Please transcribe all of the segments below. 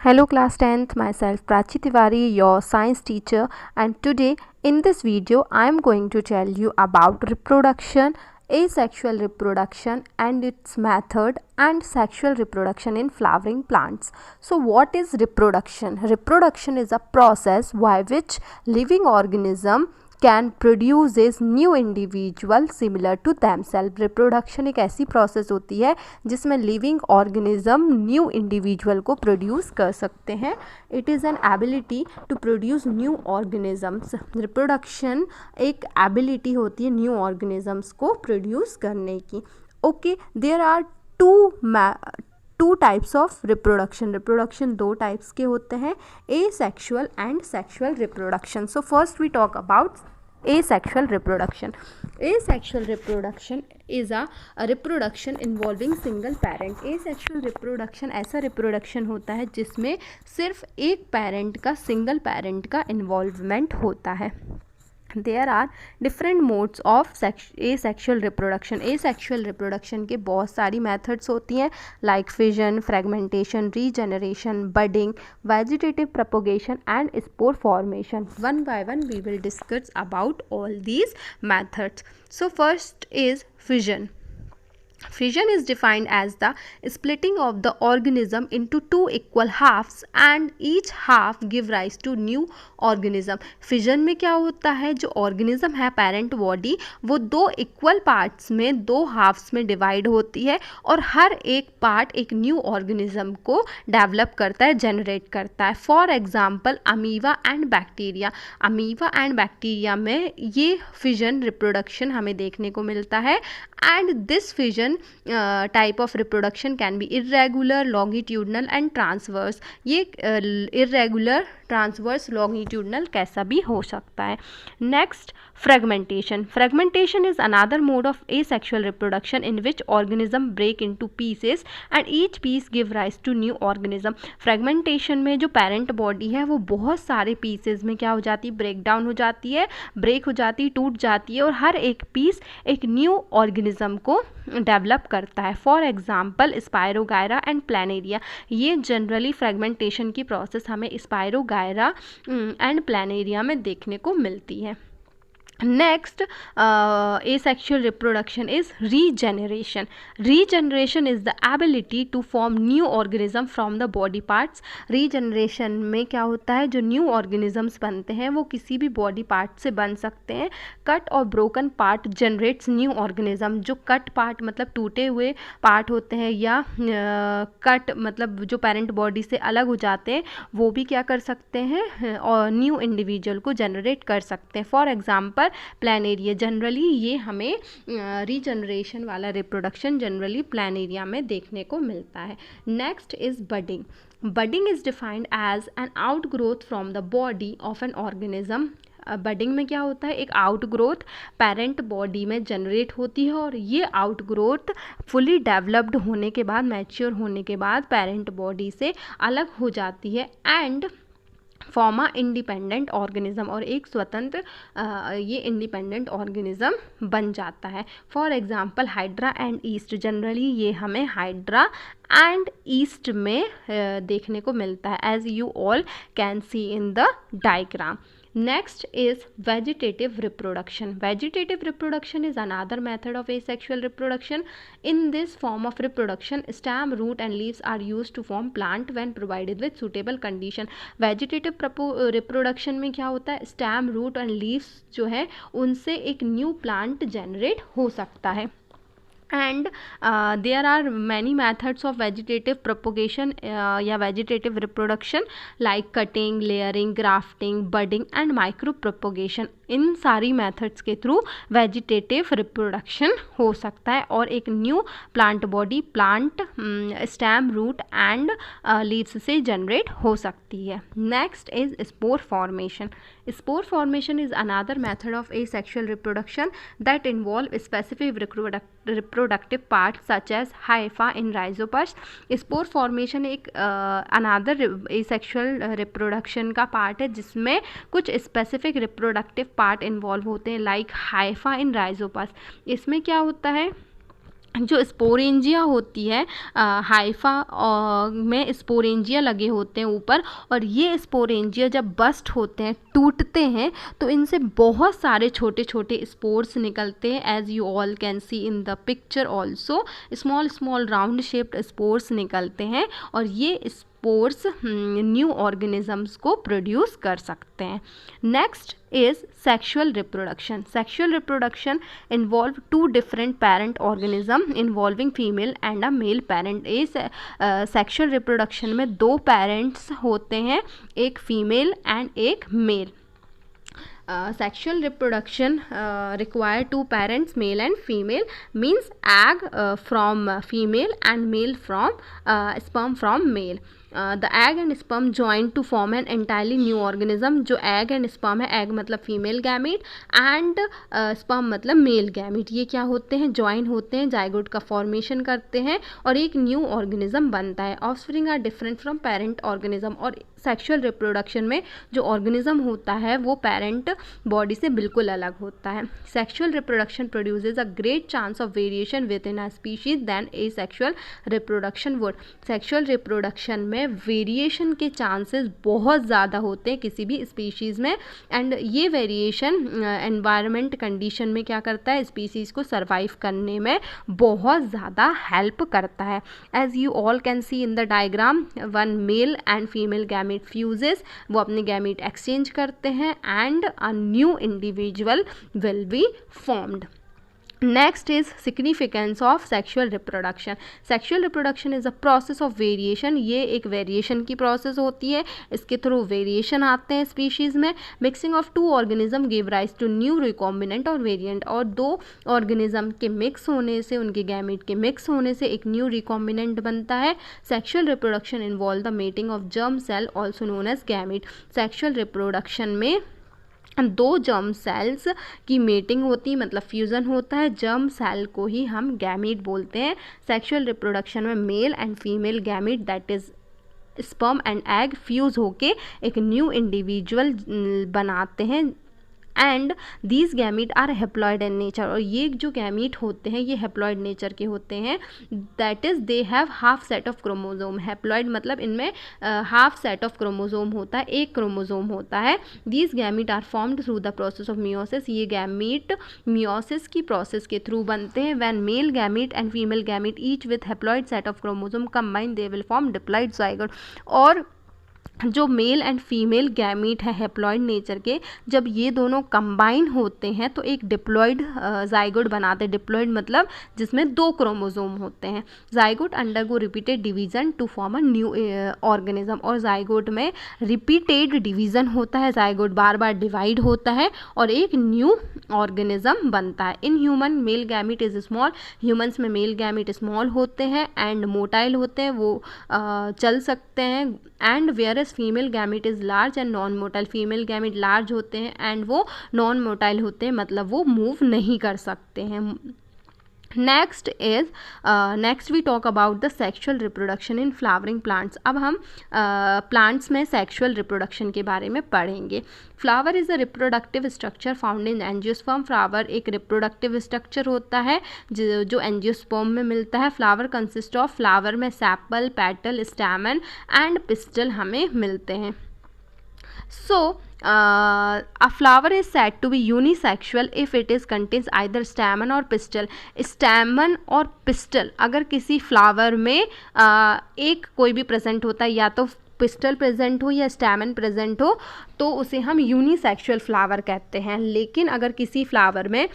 Hello class 10th, myself Prachi Tiwari, your science teacher, and today in this video I am going to tell you about reproduction, asexual reproduction and its method, and sexual reproduction in flowering plants. So what is reproduction? Reproduction is a process by which living organism can produces new individual similar to themselves. Reproduction एक ऐसी process होती है जिसमें living organism new individual को produce कर सकते हैं. It is an ability to produce new organisms. Reproduction एक एबिलिटी होती है न्यू ऑर्गेनिजम्स को प्रोड्यूस करने की. Okay, there are two types of reproduction. Reproduction दो टाइप्स के होते हैं, asexual and sexual reproduction. So first we talk about asexual reproduction. Asexual reproduction is a reproduction involving single parent. Asexual reproduction ऐसा reproduction होता है जिसमें सिर्फ एक parent का, single parent का involvement होता है. There are different modes of asexual reproduction. Asexual reproduction के बहुत सारी methods होती हैं like fission, fragmentation, regeneration, budding, vegetative propagation and spore formation. One by one we will discuss about all these methods. So first is fission. Fission is defined as the splitting of the organism into two equal halves and each half give rise to new organism. Fission में क्या होता है, जो organism है parent body वो दो equal parts में, दो halves में divide होती है और हर एक part एक new organism को develop करता है, generate करता है. For example, amoeba and bacteria. amoeba and bacteria में ये fission reproduction हमें देखने को मिलता है. And this fission type of reproduction can be irregular, longitudinal and transverse. ये irregular, transverse, longitudinal कैसा भी हो सकता है. Next, fragmentation. Fragmentation is another mode of asexual reproduction in which organism break into pieces and each piece give rise to new organism. Fragmentation में जो parent body है वो बहुत सारे pieces में क्या हो जाती है, break down हो जाती है, break हो जाती है, टूट जाती है और हर एक piece एक new organism को डेवलप करता है. For example spirogyra and Planaria. ये जनरली फ्रेगमेंटेशन की प्रोसेस हमें स्पायरोगायरा एंड प्लानेरिया में देखने को मिलती है. Next, asexual reproduction is regeneration. Regeneration is the ability to form new organism from the body parts. Regeneration में क्या होता है, जो new organisms बनते हैं वो किसी भी body part से बन सकते हैं. Cut और broken part generates new organism. जो cut part मतलब टूटे हुए part होते हैं या cut मतलब जो parent body से अलग हो जाते हैं वो भी क्या कर सकते हैं और new individual को generate कर सकते हैं. For example, Planaria. जनरली ये हमें रीजनरेशन वाला रिप्रोडक्शन जनरली प्लानेरिया में देखने को मिलता है. Next is budding. Budding is defined as an outgrowth from the body of an organism. Budding में क्या होता है, एक आउटग्रोथ पेरेंट बॉडी में जनरेट होती है और ये आउटग्रोथ फुली डेवलप्ड होने के बाद, मैच्योर होने के बाद पेरेंट बॉडी से अलग हो जाती है and form a independent organism, और एक स्वतंत्र ये इंडिपेंडेंट ऑर्गेनिज्म बन जाता है. For example hydra and east. Generally ये हमें हाइड्रा एंड ईस्ट में देखने को मिलता है as you all can see in the diagram. Next is vegetative reproduction. Vegetative reproduction is another method of asexual reproduction. In this form of reproduction, stem, root and leaves are used to form plant when provided with suitable condition. Vegetative reproduction में क्या होता है, stem, root and leaves जो है उनसे एक new plant generate हो सकता है. And there are many methods of vegetative propagation या vegetative reproduction like cutting, layering, grafting, budding and micro propagation. इन सारी methods के थ्रू vegetative reproduction हो सकता है और एक new plant body, plant stem, root and leaves से generate हो सकती है. Next is spore formation. Spore formation is another method of asexual reproduction that involve specific reproductive parts such as hypha in rhizopus. Spore formation एक another asexual reproduction का part है जिसमें कुछ specific reproductive part involve होते हैं like hypha in rhizopus. इसमें क्या होता है, जो स्पोरेंजिया होती है, हाइफा में स्पोरेंजिया लगे होते हैं ऊपर, और ये स्पोरेंजिया जब बस्ट होते हैं, टूटते हैं, तो इनसे बहुत सारे छोटे छोटे स्पोर्स निकलते हैं। As you all can see in the picture also, small small round shaped spores निकलते हैं, और ये स्पोर्स न्यू ऑर्गेनिजम्स को प्रोड्यूस कर सकते हैं। Next is sexual reproduction. Sexual reproduction involve two different parent organism involving female and a male parent. इस sexual reproduction में दो parents होते हैं, एक female and एक male. Sexual reproduction require two parents, male and female, means egg from female and male from sperm from male. The egg and sperm join to form an entirely new organism. जो egg and sperm है, egg मतलब female gamete and sperm मतलब male gamete, ये क्या होते हैं, join होते हैं, zygote का formation करते हैं और एक new organism बनता है. Offspring are different from parent organism. और सेक्शुअल रिप्रोडक्शन में जो ऑर्गेनिज्म होता है वो पेरेंट बॉडी से बिल्कुल अलग होता है. Sexual reproduction produces a great chance of variation within a species than asexual reproduction would. Sexual reproduction में वेरिएशन के चांसेस बहुत ज़्यादा होते हैं किसी भी स्पीशीज़ में, एंड ये वेरिएशन एनवायरनमेंट कंडीशन में क्या करता है, स्पीशीज़ को सर्वाइव करने में बहुत ज़्यादा हेल्प करता है. As you all can see in the diagram, one male and female gamete fuses, वो अपने गैमेट एक्सचेंज करते हैं and a new individual will be formed. Next is significance of sexual reproduction. Sexual reproduction is a process of variation. ये एक variation की process होती है, इसके थ्रू वेरिएशन आते हैं स्पीशीज़ में. Mixing of two organism give rise to new recombinant और वेरिएंट. और दो ऑर्गेनिज्म के मिक्स होने से, उनके गैमेट के मिक्स होने से एक न्यू रिकॉम्बिनेंट बनता है. Sexual reproduction involve the mating of germ cell also known as gamete. Sexual reproduction में दो जर्म सेल्स की मेटिंग होती है, मतलब फ्यूज़न होता है. जर्म सेल को ही हम गैमीट बोलते हैं. सेक्शुअल रिप्रोडक्शन में male and female gamete that is sperm and egg fuse होके एक न्यू इंडिविजुअल बनाते हैं, and these gamete are haploid in nature. और ये जो गैमीट होते हैं ये हेप्लॉइड नेचर के होते हैं. That is they have half set of chromosome. Haploid मतलब इनमें हाफ सेट ऑफ क्रोमोजोम होता है, एक क्रोमोजोम होता है. These gamete are formed through the process of meiosis. ये गैमीट मियोसिस की प्रोसेस के थ्रू बनते हैं. When male gamete and female gamete each with haploid set of chromosome combine they will form diploid zygote. और जो male and female gamete है haploid nature के, जब ये दोनों कंबाइन होते हैं तो एक डिप्लॉइड ज़ाइगोट बनाते हैं. डिप्लॉइड मतलब जिसमें दो क्रोमोजोम होते हैं. Zygote undergo repeated division to form a new organism. और ज़ाइगोट में रिपीटेड डिवीज़न होता है, ज़ाइगोट बार बार डिवाइड होता है और एक न्यू ऑर्गेनिज्म बनता है. In human male gamete is small. Humans में मेल गैमीट स्मॉल होते हैं एंड मोटाइल होते हैं, वो चल सकते हैं. And where female gamete is large and non motile. Female gamete large होते हैं एंड वो नॉन मोटाइल होते हैं, मतलब वो मूव नहीं कर सकते हैं. Next we talk about the sexual reproduction in flowering plants. अब हम प्लांट्स में सेक्शुअल रिप्रोडक्शन के बारे में पढ़ेंगे. Flower is a reproductive structure found in angiosperm. Flower एक रिप्रोडक्टिव स्ट्रक्चर होता है जो एंजियोस्पर्म में मिलता है. फ्लावर कंसिस्ट ऑफ, फ्लावर में sepal, petal, stamen and pistol हमें मिलते हैं. So, a flower is said to be unisexual if it is contains either stamen or pistil. stamen और pistil अगर किसी फ्लावर में एक कोई भी प्रेजेंट होता है, या तो पिस्टल प्रेजेंट हो या स्टैमन प्रेजेंट हो, तो उसे हम यूनिसेक्सुअल फ्लावर कहते हैं. लेकिन अगर किसी फ्लावर में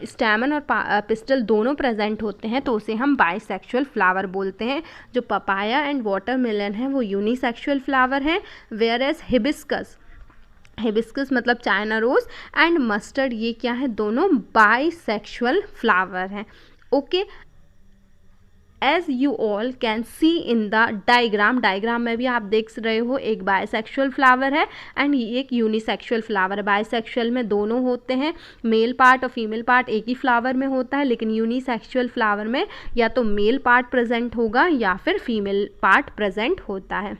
स्टैमन और पिस्टल दोनों प्रेजेंट होते हैं तो उसे हम बाइसेक्सुअल फ्लावर बोलते हैं. जो पपाया एंड वाटरमेलन है वो यूनिसेक्सुअल फ्लावर हैं. वेयर एज हिबिस्कस मतलब चाइना रोज एंड मस्टर्ड, ये क्या है, दोनों बाइसेक्सुअल फ्लावर हैं. Okay, as you all can see in the diagram में भी आप देख रहे हो एक बाइसेक्सुअल फ्लावर है एंड एक यूनिसेक्सुअल फ्लावर है. बाइसेक्सुअल में दोनों होते हैं, मेल पार्ट और फीमेल पार्ट एक ही फ्लावर में होता है. लेकिन यूनिसेक्सुअल फ्लावर में या तो मेल पार्ट प्रेजेंट होगा या फिर फीमेल पार्ट प्रेजेंट होता है.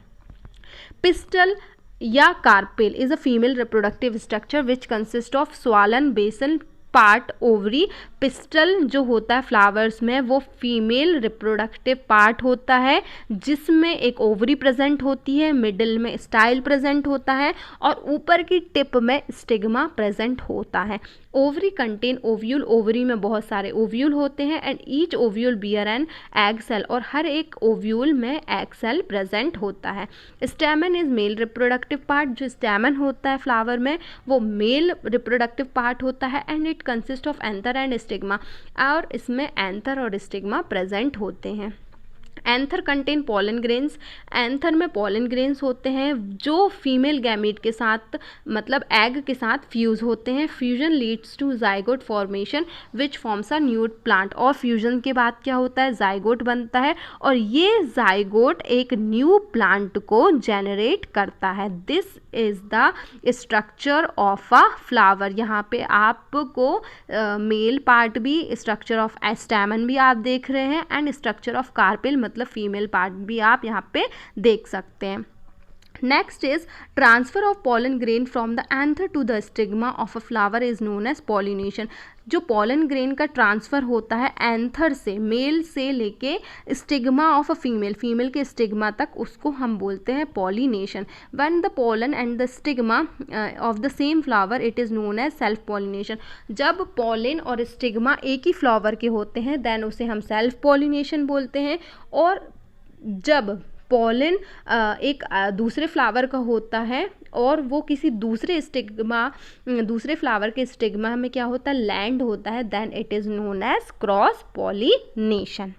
पिस्टल या carpel is a female reproductive structure which consist of swollen basal part ovary, pistil जो होता है फ्लावर्स में वो फीमेल रिप्रोडक्टिव पार्ट होता है जिसमें एक ओवरी प्रेजेंट होती है, मिडिल में स्टाइल प्रेजेंट होता है और ऊपर की टिप में स्टिग्मा प्रेजेंट होता है। ओवरी कंटेन ओव्यूल, ओवरी में बहुत सारे ओव्यूल होते हैं and each ovule bear an egg cell, और हर एक ओव्यूल में एग सेल प्रेजेंट होता है। स्टेमन इज मेल रिप्रोडक्टिव पार्ट, जो स्टेमन होता है फ्लावर में वो मेल रिप्रोडक्टिव पार्ट होता है and it consist of anther and stigma, और इसमें एंथर और स्टिग्मा प्रेजेंट होते हैं। Anther contain pollen grains, anther में पॉलन ग्रेन्स होते हैं जो फीमेल गैमीट के साथ मतलब एग के साथ फ्यूज़ होते हैं। Fusion leads to zygote formation which forms a new plant, और फ्यूजन के बाद क्या होता है, जाइगोट बनता है और ये जाइगोट एक न्यू प्लांट को जेनरेट करता है। This is the structure of a flower. यहाँ पे आपको मेल पार्ट भी, स्ट्रक्चर ऑफ स्टैमन भी आप देख रहे हैं एंड स्ट्रक्चर ऑफ कार्पेल मतलब फीमेल पार्ट भी आप यहाँ पे देख सकते हैं। Next is transfer of pollen grain from the anther to the stigma of a flower is known as pollination. जो पॉलन ग्रेन का ट्रांसफ़र होता है एंथर से, मेल से लेके stigma of a female, female के स्टिग्मा तक, उसको हम बोलते हैं pollination. When the pollen and the stigma of the same flower it is known as self pollination. जब पॉलन और स्टिग्मा एक ही फ्लावर के होते हैं देन उसे हम सेल्फ पॉलिनेशन बोलते हैं, और जब पॉलन एक दूसरे फ्लावर का होता है और वो किसी दूसरे फ्लावर के स्टिग्मा में क्या होता है, लैंड होता है, then it is known as cross pollination.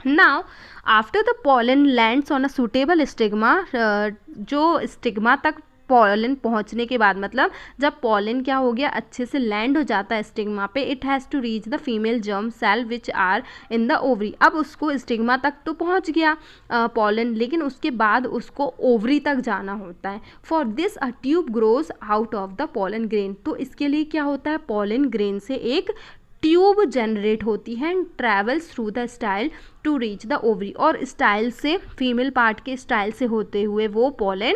Now after the pollen lands on a suitable stigma, जो स्टिग्मा तक पॉलन पहुंचने के बाद, मतलब जब पॉलन क्या हो गया, अच्छे से लैंड हो जाता है स्टिग्मा पे, it has to reach the female germ cell which are in the ovary. अब उसको स्टिग्मा तक तो पहुंच गया पॉलन, लेकिन उसके बाद उसको ओवरी तक जाना होता है। For this a tube grows out of the pollen grain, तो इसके लिए क्या होता है, पॉलन ग्रेन से एक ट्यूब जनरेट होती है and travels through the style to reach the ovary, और स्टाइल से, फीमेल पार्ट के स्टाइल से होते हुए वो पॉलन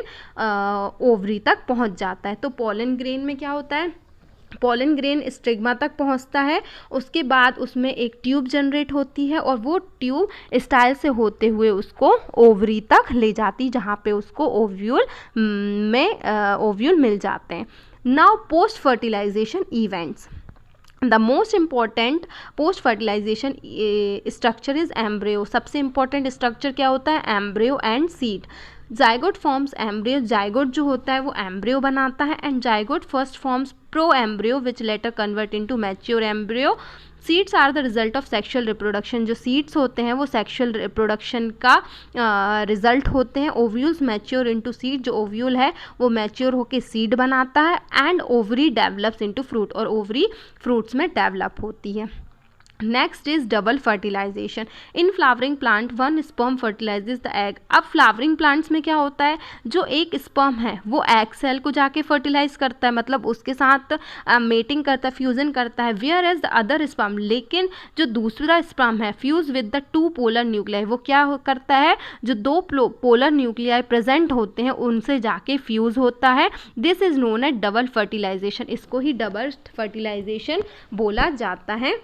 ओवरी तक पहुंच जाता है। तो पॉलन ग्रेन में क्या होता है, पॉलन ग्रेन स्टिग्मा तक पहुंचता है, उसके बाद उसमें एक ट्यूब जनरेट होती है और वो ट्यूब स्टाइल से होते हुए उसको ओवरी तक ले जाती, जहाँ पे उसको ओव्यूल मिल जाते हैं। Now post fertilization events, the most important post fertilization structure is embryo. सबसे इम्पॉर्टेंट स्ट्रक्चर क्या होता है, embryo and seed. Zygote forms embryo, zygote जो होता है वो एम्ब्रियो बनाता है and zygote first forms pro embryo which later convert into mature embryo. Seeds are the result of sexual reproduction, जो सीड्स होते हैं वो सेक्शुअल रिप्रोडक्शन का रिजल्ट होते हैं। ओव्यूल्स मैच्योर इनटू सीड, जो ओव्यूल है वो मैच्योर होकर सीड बनाता है and ovary develops into fruit, और ओवरी फ्रूट्स में डेवलप होती है। Next is double fertilization. In flowering plant one sperm fertilizes the egg. अब फ्लावरिंग प्लांट्स में क्या होता है, जो एक स्पर्म है वो एग सेल को जाके फर्टिलाइज करता है, मतलब उसके साथ मेटिंग करता है, फ्यूजन करता है। Whereas the other sperm, लेकिन जो दूसरा स्पर्म है fuse with the two polar nuclei, वो क्या करता है, जो दो पोलर न्यूक्लियाई प्रेजेंट होते हैं उनसे जाके फ्यूज होता है। This is known as double fertilization, इसको ही डबल फर्टिलाइजेशन बोला जाता है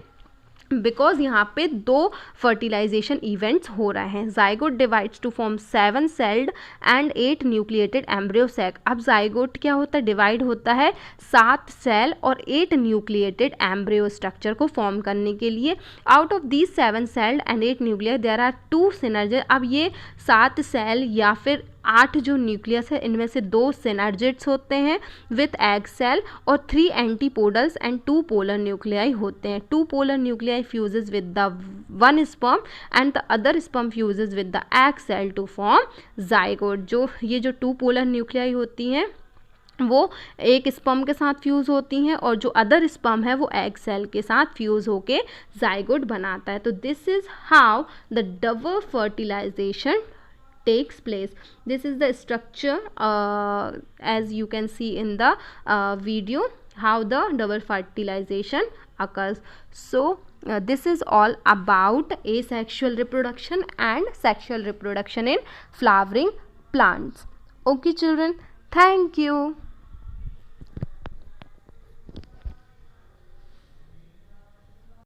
बिकॉज यहाँ पे दो फर्टिलाइजेशन इवेंट्स हो रहे हैं। Zygote divides to form 7 celled and 8 nucleated embryo sac. अब जाइगोट क्या होता है, डिवाइड होता है 7 सेल और 8 न्यूक्लिएटेड एम्ब्रियो स्ट्रक्चर को फॉर्म करने के लिए। Out of these 7 celled and 8 nuclear there are 2 synergid. अब ये 7 सेल या फिर 8 जो न्यूक्लियस है इनमें से 2 सिनर्जिड्स होते हैं विथ एग सेल, और 3 एंटीपोडल्स एंड 2 पोलर न्यूक्लियाई होते हैं। 2 polar nuclei fuses with the 1 sperm and the other sperm fuses with the egg cell to form zygote. जो ये जो 2 पोलर न्यूक्लियाई होती हैं वो एक स्पर्म के साथ फ्यूज़ होती हैं और जो अदर स्पर्म है वो एग सेल के साथ फ्यूज़ होके जाइगोट बनाता है। तो this is how the double fertilization takes place. This is the structure as you can see in the video how the double fertilization occurs. So this is all about asexual reproduction and sexual reproduction in flowering plants. Okay children, thank you.